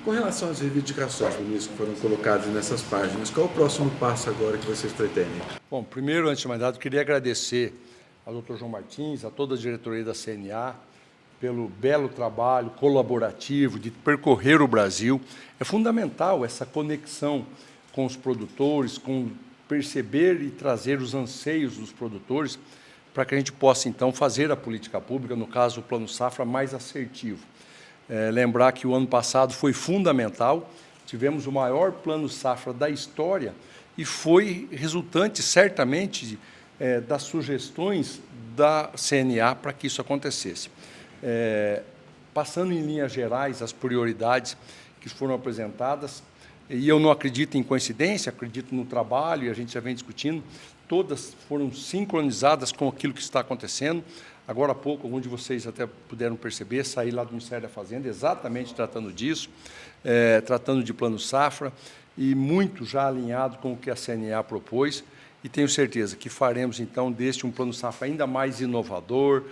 Com relação às reivindicações, ministro, que foram colocadas nessas páginas, qual é o próximo passo agora que vocês pretendem? Bom, primeiro, antes de mais nada, eu queria agradecer ao Dr. João Martins, a toda a diretoria da CNA, pelo belo trabalho colaborativo de percorrer o Brasil. É fundamental essa conexão com os produtores, com perceber e trazer os anseios dos produtores, para que a gente possa, então, fazer a política pública, no caso, o Plano Safra, mais assertivo. Lembrar que o ano passado foi fundamental, tivemos o maior Plano Safra da história e foi resultante, certamente, das sugestões da CNA para que isso acontecesse. Passando em linhas gerais as prioridades que foram apresentadas, e eu não acredito em coincidência, acredito no trabalho, e a gente já vem discutindo, todas foram sincronizadas com aquilo que está acontecendo. Agora há pouco, alguns de vocês até puderam perceber, saí lá do Ministério da Fazenda, exatamente tratando disso, tratando de Plano Safra, e muito já alinhado com o que a CNA propôs, e tenho certeza que faremos, então, deste um Plano Safra ainda mais inovador,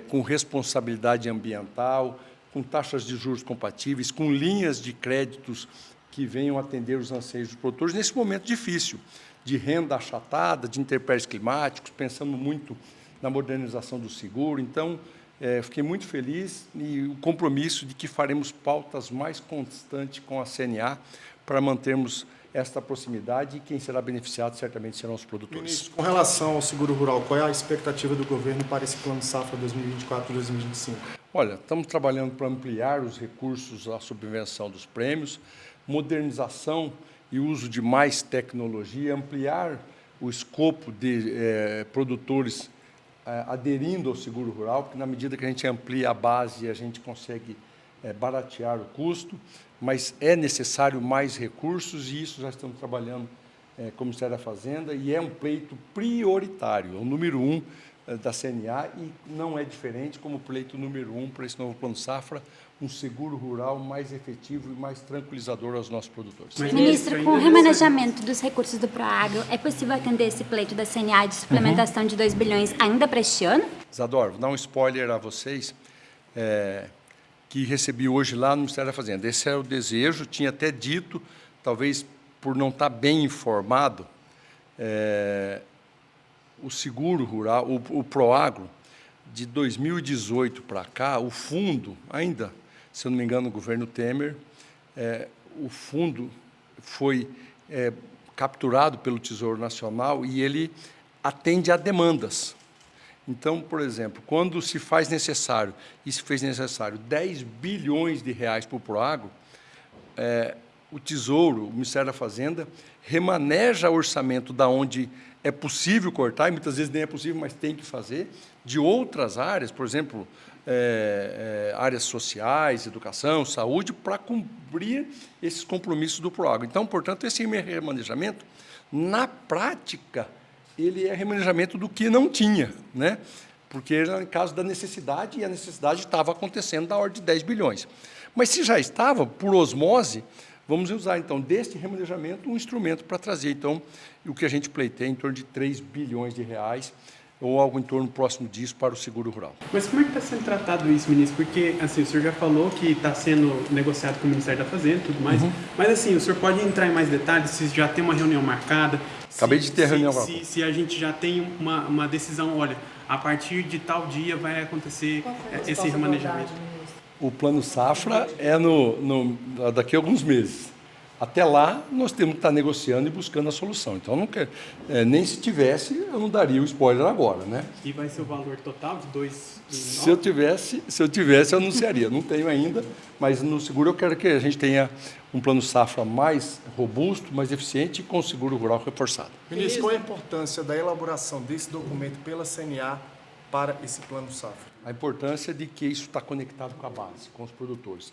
com responsabilidade ambiental, com taxas de juros compatíveis, com linhas de créditos que venham atender os anseios dos produtores nesse momento difícil, de renda achatada, de intempéries climáticos, pensando muito na modernização do seguro. Então, fiquei muito feliz e o compromisso de que faremos pautas mais constantes com a CNA para mantermos esta proximidade, e quem será beneficiado certamente serão os produtores. Ministro, com relação ao seguro rural, qual é a expectativa do governo para esse Plano Safra 2024-2025? Olha, estamos trabalhando para ampliar os recursos à subvenção dos prêmios, modernização e uso de mais tecnologia, ampliar o escopo de produtores aderindo ao seguro rural, porque na medida que a gente amplia a base, a gente consegue baratear o custo, mas é necessário mais recursos, e isso já estamos trabalhando com o Ministério da Fazenda, e é um pleito prioritário, é o número 1 da CNA, e não é diferente como pleito número 1 para esse novo Plano Safra, um seguro rural mais efetivo e mais tranquilizador aos nossos produtores. Ministro, com o remanejamento dos recursos do Proagro, é possível atender esse pleito da CNA de suplementação de 2 bilhões ainda para este ano? Isadora, vou dar um spoiler a vocês, que recebi hoje lá no Ministério da Fazenda. Esse é o desejo, tinha até dito, talvez por não estar bem informado, o seguro rural, o Proagro, de 2018 para cá, o fundo, ainda, se eu não me engano, no governo Temer, o fundo foi capturado pelo Tesouro Nacional e ele atende a demandas. Então, por exemplo, quando se faz necessário, e se fez necessário 10 bilhões de reais para o Proagro, o Tesouro, o Ministério da Fazenda, remaneja o orçamento da onde é possível cortar, e muitas vezes nem é possível, mas tem que fazer, de outras áreas, por exemplo, áreas sociais, educação, saúde, para cumprir esses compromissos do Proagro. Então, portanto, esse remanejamento, na prática, ele é remanejamento do que não tinha, né? Porque era em caso da necessidade, e a necessidade estava acontecendo da ordem de 10 bilhões. Mas se já estava, por osmose, vamos usar, então, deste remanejamento, um instrumento para trazer, então, o que a gente pleiteia em torno de 3 bilhões de reais, ou algo em torno próximo disso, para o seguro rural. Mas como é que está sendo tratado isso, ministro? Porque, assim, o senhor já falou que está sendo negociado com o Ministério da Fazenda e tudo mais, mas, assim, o senhor pode entrar em mais detalhes, se já tem uma reunião marcada? Acabei de ter reunião. Se a gente já tem uma decisão, olha, a partir de tal dia vai acontecer esse remanejamento. O Plano Safra é daqui a alguns meses. Até lá, nós temos que estar negociando e buscando a solução. Então, não quero, nem se tivesse, eu não daria o spoiler agora, né? E vai ser o valor total de 2 bilhões? Se eu tivesse, eu anunciaria. Não tenho ainda, mas no seguro eu quero que a gente tenha um Plano Safra mais robusto, mais eficiente e com o seguro rural reforçado. Ministro, qual a importância da elaboração desse documento pela CNA para esse Plano Safra? A importância de que isso está conectado com a base, com os produtores.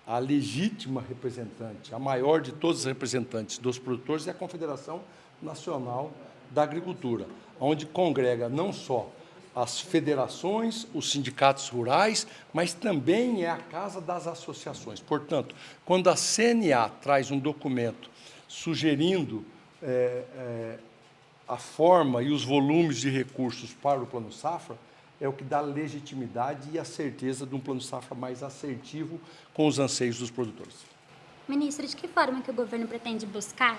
A legítima representante, a maior de todos os representantes dos produtores é a Confederação Nacional da Agricultura, onde congrega não só as federações, os sindicatos rurais, mas também é a casa das associações. Portanto, quando a CNA traz um documento sugerindo a forma e os volumes de recursos para o Plano Safra, é o que dá legitimidade e a certeza de um Plano Safra mais assertivo com os anseios dos produtores. Ministro, de que forma que o governo pretende buscar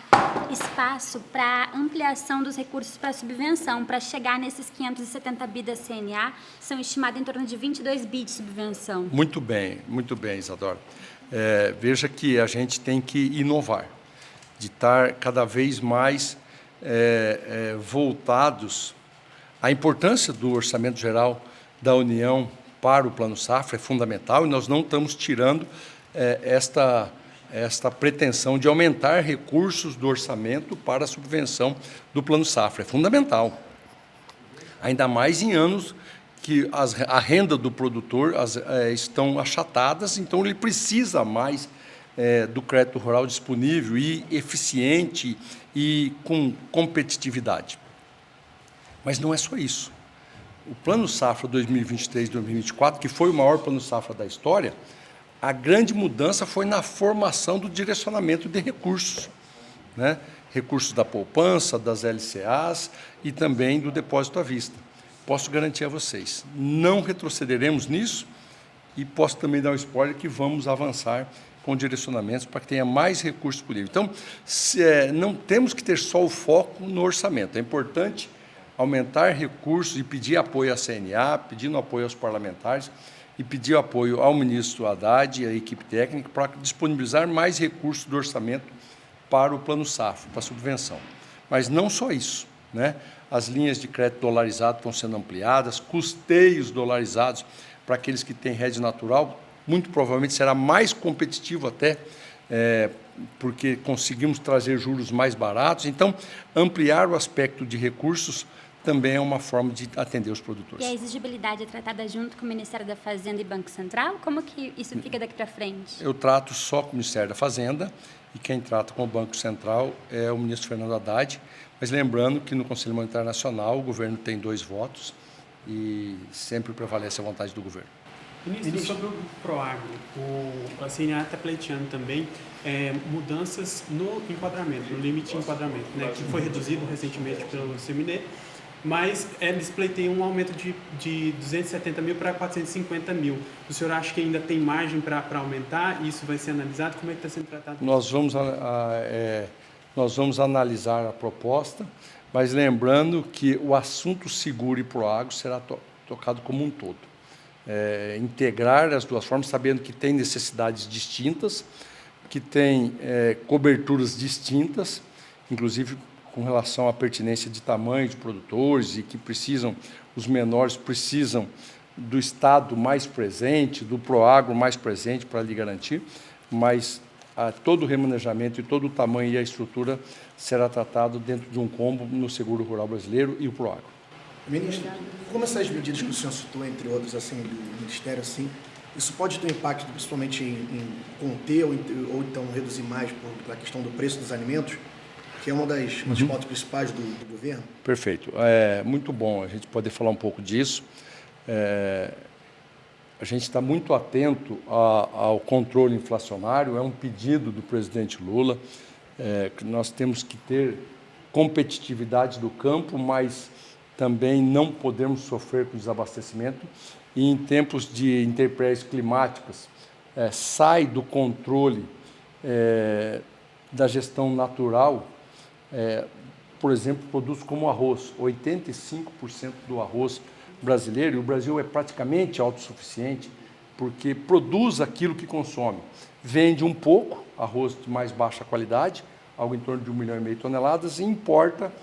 espaço para ampliação dos recursos para subvenção, para chegar nesses 570 bi da CNA, são estimados em torno de 22 bi de subvenção? Muito bem, Isadora. Veja que a gente tem que inovar, de estar cada vez mais voltados à importância do Orçamento Geral da União para o Plano Safra, é fundamental, e nós não estamos tirando esta pretensão de aumentar recursos do orçamento para a subvenção do Plano Safra. É fundamental. Ainda mais em anos que a renda do produtor estão achatadas, então ele precisa mais do crédito rural disponível e eficiente e com competitividade. Mas não é só isso. O Plano Safra 2023-2024, que foi o maior Plano Safra da história, a grande mudança foi na formação do direcionamento de recursos, né? Recursos da poupança, das LCAs e também do depósito à vista. Posso garantir a vocês, não retrocederemos nisso e posso também dar um spoiler que vamos avançar com direcionamentos para que tenha mais recursos possível. Então, não temos que ter só o foco no orçamento. É importante aumentar recursos e pedir apoio à CNA, pedindo apoio aos parlamentares, e pedir apoio ao ministro Haddad e à equipe técnica para disponibilizar mais recursos do orçamento para o Plano Safra, para a subvenção. Mas não só isso, né? As linhas de crédito dolarizado estão sendo ampliadas, custeios dolarizados para aqueles que têm hedge natural, muito provavelmente será mais competitivo até, porque conseguimos trazer juros mais baratos. Então, ampliar o aspecto de recursos também é uma forma de atender os produtores. E a exigibilidade é tratada junto com o Ministério da Fazenda e Banco Central? Como que isso fica daqui para frente? Eu trato só com o Ministério da Fazenda e quem trata com o Banco Central é o ministro Fernando Haddad, mas lembrando que no Conselho Monetário Nacional o governo tem 2 votos e sempre prevalece a vontade do governo. Ministro, sobre o Proagro, a CNA está pleiteando também mudanças no enquadramento, no limite de enquadramento, né, que foi reduzido recentemente pelo CMNE, mas eles pleiteiam um aumento de 270 mil para 450 mil. O senhor acha que ainda tem margem para aumentar? Isso vai ser analisado? Como é que está sendo tratado? Nós vamos analisar a proposta, mas lembrando que o assunto seguro e Proagro será tocado como um todo. Integrar as duas formas, sabendo que tem necessidades distintas, que tem coberturas distintas, inclusive com relação à pertinência de tamanho de produtores e que os menores precisam do Estado mais presente, do Proagro mais presente para lhe garantir, mas todo o remanejamento e todo o tamanho e a estrutura será tratado dentro de um combo no Seguro Rural Brasileiro e o Proagro. Ministro, como essas medidas que o senhor citou, entre outras, assim, do Ministério, assim, isso pode ter um impacto principalmente em conter ou então reduzir mais pela questão do preço dos alimentos, que é uma das pautas principais do governo? Perfeito. Muito bom a gente poder falar um pouco disso. A gente está muito atento ao controle inflacionário, é um pedido do presidente Lula, que nós temos que ter competitividade do campo, mas também não podemos sofrer com desabastecimento. E em tempos de intempéries climáticas, sai do controle da gestão natural, por exemplo, produtos como arroz. 85% do arroz brasileiro, e o Brasil é praticamente autossuficiente, porque produz aquilo que consome. Vende um pouco, arroz de mais baixa qualidade, algo em torno de 1,5 milhão de toneladas, e importa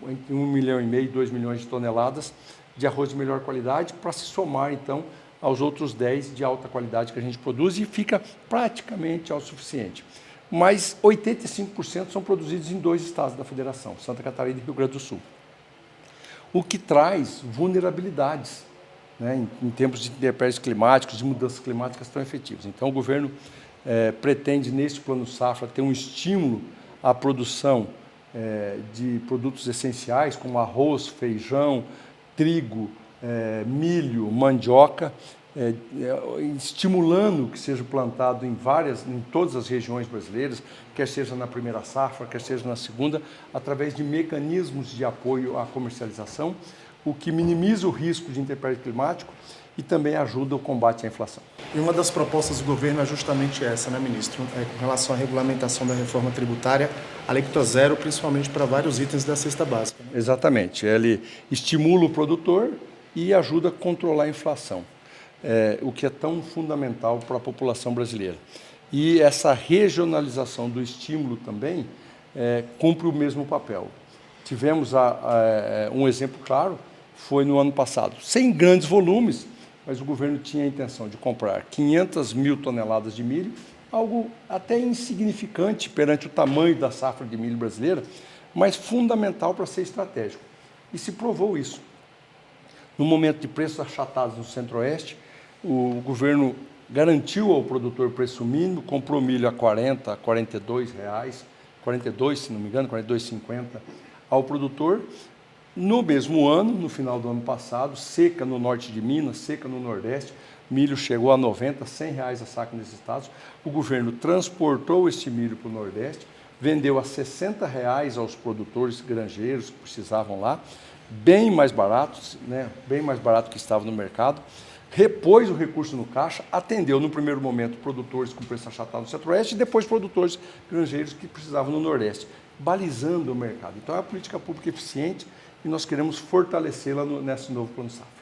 entre 1,5 milhão e 2 milhões de toneladas de arroz de melhor qualidade, para se somar, então, aos outros 10 de alta qualidade que a gente produz, e fica praticamente autossuficiente. Mas 85% são produzidos em 2 estados da Federação, Santa Catarina e Rio Grande do Sul. O que traz vulnerabilidades, né, em tempos de intempéries climáticos, de mudanças climáticas tão efetivas. Então, o governo pretende, neste Plano Safra, ter um estímulo à produção de produtos essenciais, como arroz, feijão, trigo, milho, mandioca, estimulando que seja plantado em todas as regiões brasileiras, quer seja na primeira safra, quer seja na segunda, através de mecanismos de apoio à comercialização, o que minimiza o risco de intempérie climático e também ajuda o combate à inflação. E uma das propostas do governo é justamente essa, né, ministro? Com relação à regulamentação da reforma tributária, alíquota zero, principalmente para vários itens da cesta básica. Né? Exatamente. Ele estimula o produtor e ajuda a controlar a inflação, o que é tão fundamental para a população brasileira. E essa regionalização do estímulo também cumpre o mesmo papel. Tivemos um exemplo claro, foi no ano passado, sem grandes volumes, mas o governo tinha a intenção de comprar 500 mil toneladas de milho, algo até insignificante perante o tamanho da safra de milho brasileira, mas fundamental para ser estratégico. E se provou isso. No momento de preços achatados no Centro-Oeste, o governo garantiu ao produtor preço mínimo, comprou milho a 40, a 42 reais, 42, se não me engano, 42,50 ao produtor. No mesmo ano, no final do ano passado, seca no norte de Minas, seca no Nordeste, milho chegou a 90, 100 reais a saca nesses estados. O governo transportou esse milho para o Nordeste, vendeu a 60 reais aos produtores granjeiros que precisavam lá, bem mais baratos, né? Bem mais barato que estava no mercado. Repôs o recurso no caixa, atendeu no primeiro momento produtores com preço achatado no Centro-Oeste e depois produtores granjeiros que precisavam no Nordeste, balizando o mercado. Então é uma política pública eficiente e nós queremos fortalecê-la nesse novo Plano Safra.